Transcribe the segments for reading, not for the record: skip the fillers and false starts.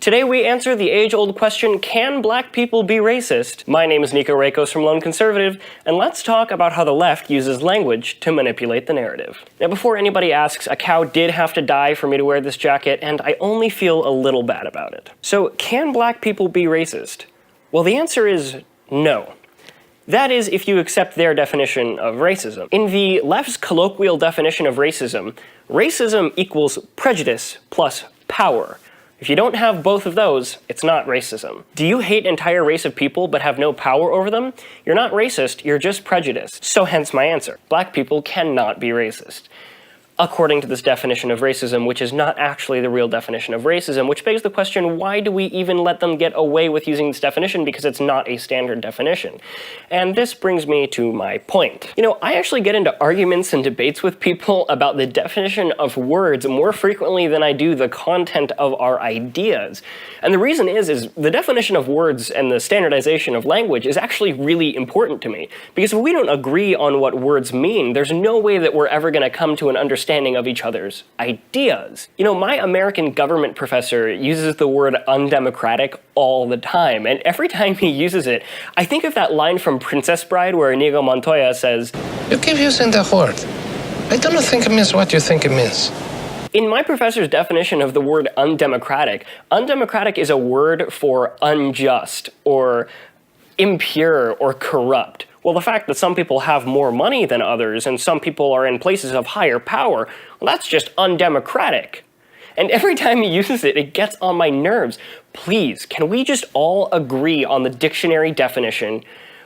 Today we answer the age-old question, can black people be racist? My name is Niko Rakos from Lone Conservative, and let's talk about how the left uses language to manipulate the narrative. Now before anybody asks, a cow did have to die for me to wear this jacket, and I only feel a little bad about it. So can black people be racist? Well, the answer is no. That is, if you accept their definition of racism. In the left's colloquial definition of racism, racism equals prejudice plus power. If you don't have both of those, it's not racism. Do you hate an entire race of people but have no power over them? You're not racist, you're just prejudiced. So hence my answer. Black people cannot be racist, according to this definition of racism, which is not actually the real definition of racism, which begs the question, why do we even let them get away with using this definition, because it's not a standard definition? And this brings me to my point. You know, I actually get into arguments and debates with people about the definition of words more frequently than I do the content of our ideas. And the reason is the definition of words and the standardization of language is actually really important to me, because if we don't agree on what words mean, there's no way that we're ever going to come to an understanding of each other's ideas. You know, my American government professor uses the word undemocratic all the time, and every time he uses it, I think of that line from Princess Bride where Inigo Montoya says, "You keep using that word. I don't think it means what you think it means." In my professor's definition of the word undemocratic, undemocratic is a word for unjust, or impure, or corrupt. Well, the fact that some people have more money than others and some people are in places of higher power, well, that's just undemocratic. And every time he uses it, it gets on my nerves. Please, can we just all agree on the dictionary definition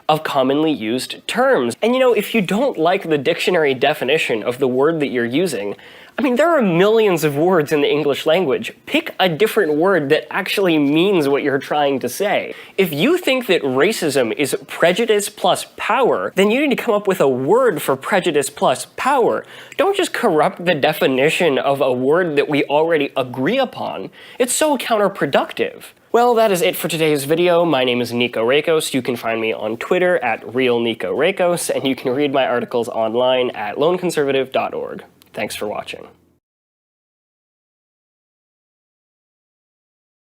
of commonly used terms? And you know, if you don't like the dictionary definition of the word that you're using, I mean, there are millions of words in the English language. Pick a different word that actually means what you're trying to say. If you think that racism is prejudice plus power, then you need to come up with a word for prejudice plus power. Don't just corrupt the definition of a word that we already agree upon. It's so counterproductive. Well, that is it for today's video. My name is Niko Rakos. You can find me on Twitter at RealNikoRakos, and you can read my articles online at loneconservative.org. Thanks for watching.